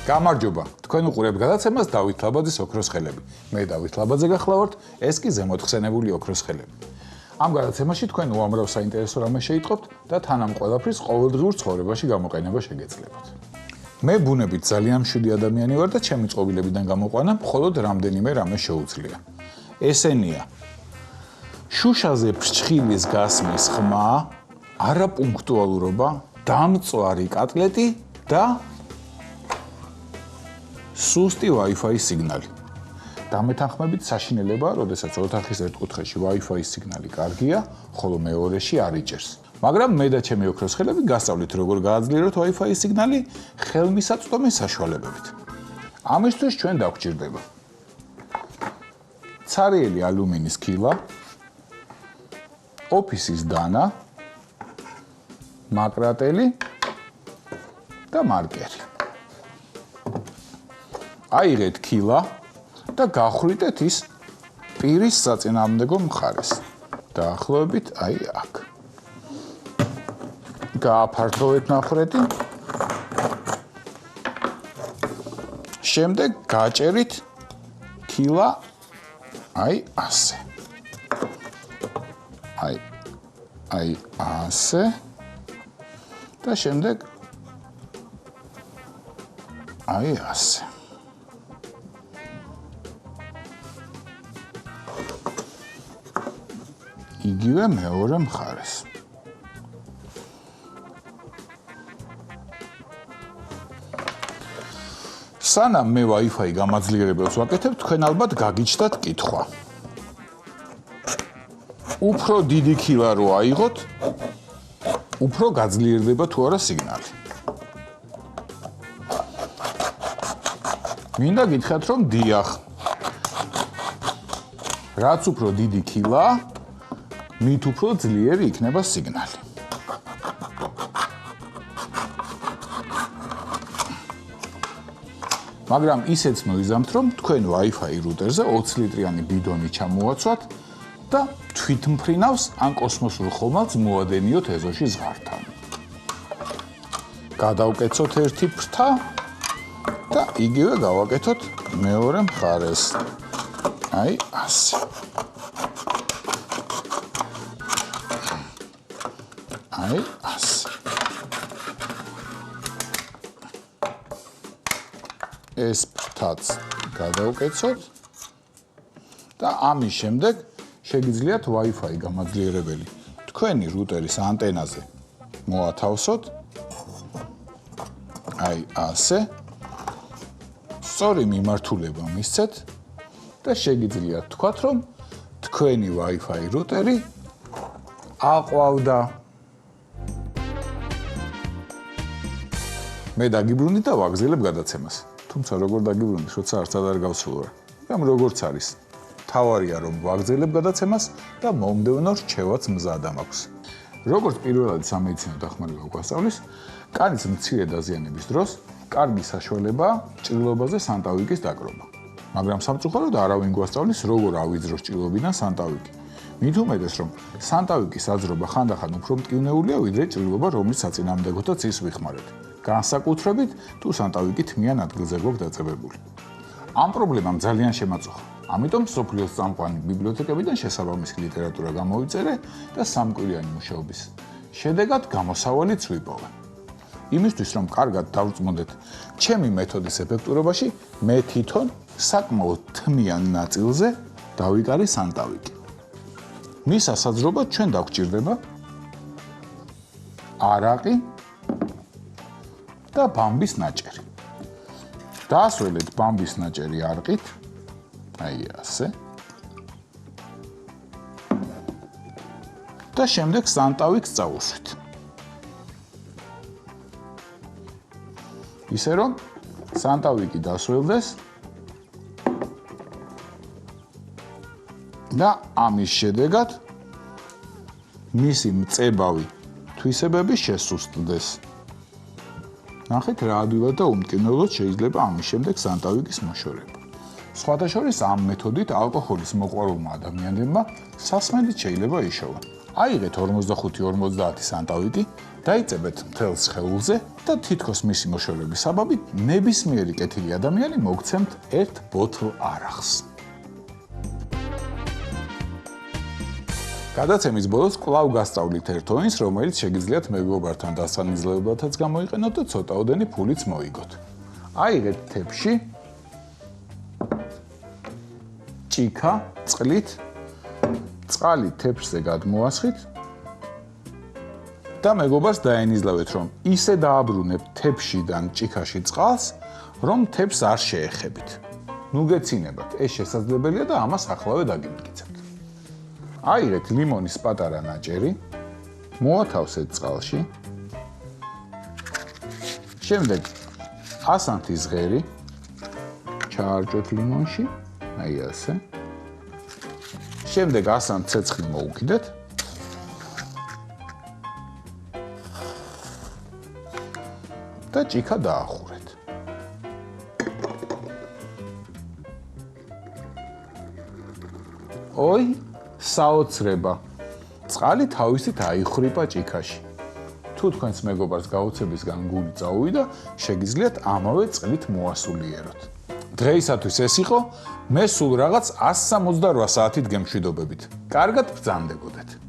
გამარჯობა, თქვენ უყურებთ გადაცემას დავით ლაბაძის ოქროს ხელები. მე დავით ლაბაძე გახლავართ, ეს კი ზემოთხსენებული ოქროს ხელები. ამ გადაცემაში თქვენ უამრავ საინტერესო რამეს შეიტყობთ და თან ამ ყველაფრის ყოველდღიურ ცხოვრებაში გამოყენება შეგეძლებათ. მე ბუნებით ძალიან მშვიდი ადამიანი ვარ და ჩემი წყობილებიდან გამოყვანა მხოლოდ რამდენიმე რამე შეუძლია. ესენია: შუშაზე ფრჩხილის გასმის ხმა, არაპუნქტუალურობა, დამწვარი კატლეტი და სუსტი Wi-Fi სიგნალი. დამეთანხმებით საშინელებაა, როდესაც ოთახის ერთ კუთხეში Wi-Fi სიგნალი კარგია, ხოლო მეორეში არ იჭერს. მაგრამ მე და ჩემი ოქროს ხელები გასწავლით, როგორ გააძლიეროთ Wi-Fi სიგნალი ხელმისაწვდომი საშუალებებით. ამისთვის ჩვენ დაგვჭირდება ცარიელი ალუმინის ქილა, ოფისის დანა, მაკრატელი და მარკერი. აიღეთ ქილა და გახვრიტეთ ის პირის საწინააღმდეგო მხარეს. დაახლოებით აი აქ. გააფართოვეთ ნახრეთი. შემდეგ გაჭერით ქილა აი ასე. აი ასე. და შემდეგ აი ასე. იგივე მეორე მხარეს. სანამ მე Wi-Fi გამაძლიერებელს ვაკეთებ, თქვენ ალბათ გაგიჩნდათ კითხვა. უფრო დიდი ქილა რო აიღოთ, უფრო გაძლიერდება თუ არა სიგნალი. მინდა გითხრათ, რომ დიახ. რაც უფრო დიდი ქილა, მით უფრო ძლიერი იქნება სიგნალი. მაგრამ ისეც მოიზამთ, რომ თქვენ Wi-Fi რუტერზე 20 ლიტრიანი ბიდონი ჩამოაცვათ და თვითმფრინავს ან კოსმოსურ ხომალდს მოადენიოთ ეზოში ზღართან. გადავკეცოთ ერთი ფრთა და იგივე გავაკეთოთ მეორე მხარეს. აი ასე. აი ასე. ეს ფრთაც გადავკეცოთ და ამის შემდეგ შეგიძლიათ Wi-Fi გამაძლიერებელი თქვენი რუტერის ანტენაზე მოათავსოთ. აი ასე. სწორი მიმართულება მისცეთ და შეგიძლიათ თქვათ, რომ თქვენი Wi-Fi რუტერი აყვავდა. მე დაგიბრუნდი და ვაგზელებ გადაცემას. თუმცა როგორ დაგიბრუნდი, როცა არც არ გავსულვარ. მაგრამ როგორც არის, თავარია რომ ვაგზელებ გადაცემას და მომდევნო რჩევაც მზად მაქვს. როგორც პირველად სამედიცინო დახმარება გვასწავლის, კანის მცირე დაზიანების დროს კარგი საშუალებაა ჭრილობაზე სანტავიკის დაკრობა. მაგრამ სამწუხაროდ არავინ გვასწავლის, როგორ ავიძროს ჭრილობიდან სანტავიკი. მით უმეტეს, რომ სანტავიკის აძრობა ხანდახან უფრო მტკივნეულია, ვიდრე ჭრილობა, რომლის საწინააღმდეგოთაც ის ვიხმარებთ. განსაკუთრებით, თუ სანტავიკი თმიან ადგილზე გვაქვს დაწებებული. ამ პრობლემამ ძალიან შემაწუხა. ამიტომ მსოფლიოს წამყვანი ბიბლიოთეკებიდან შესაბამისი ლიტერატურა გამოვიწერე და სამკვირიანი მუშაობის შედეგად გამოსავალიც ვიპოვე. იმისთვის, რომ კარგად დავწმუნდეთ ჩემი მეთოდის ეფექტურობაში, მე თვითონ საკმაოდ თმიან ნაწილზე დავიკარე სანტავიკი. მის ასაძრობად ჩვენ დაგვჭირდება არაყი და ბამბის ნაჭერი. დაასრულეთ ბამბის ნაჭერი არყით. აი ასე. და შემდეგ სანტავიკს წავუსვით. ისე რომ სანტავიკი დასრულდეს და ამის შედეგად მისი მწებავი თვისებები შესუსტდეს. ნახეთ რა ადვილად და უმტკივნეულოდ შეიძლება ამის შემდეგ სანტავიკის მოშორება. სხვათა შორის ამ მეთოდით ალკოჰოლის მოყვარულმა ადამიანებმა სასმელით შეიძლება იშოვონ. აიღეთ 45-50 სანტავიტი, დაიწებეთ მთელ სხეულზე და თითქოს მისი მოშორების საბაბით ნებისმიერი კეთილი ადამიანი მოგცემთ ერთ ბოთლ არახს. გადაცემის ბოლოს კვლავ გასწავლით ერთ ღვინს, რომელიც შეგიძლიათ მეგობართან დასანიძლებობათაც გამოიყენოთ და ცოტაოდენი ფულიც მოიგოთ. აიღეთ თეფში ჭიქა წყლით, წყალი თეფშზე გადმოასხით და მეგობარს დაენიზლავეთ, რომ ისე დააბრუნებთ თეფშიდან ჭიქაში წყალს, რომ თეფს არ შეეხებით. ნუ გეცინებათ, ეს შესაძლებელია და ამას ახლავე დაგიმტკიცებთ. აიღეთ ლიმონის პატარა ნაჭერი, მოათავსეთ წყალში. შემდეგ ასანთის ღერი ჩაარჭოთ ლიმონში, აი ასე. შემდეგ ასანთ ცეცხლი მოუკიდეთ. და ჭიქა დაახურეთ. ოი, საოცრება. წყალი თავისით აიხრიპა ჭიქაში. თუ თქვენს მეგობარს გაოცებისგან გული წაუვიდა, შეგიძლიათ ამავე წყლით მოასულიეროთ. დღეისათვის ეს იყო, მე სულ რაღაც 168 საათით გემშვიდობებით. კარგად ბრძანდებოდეთ.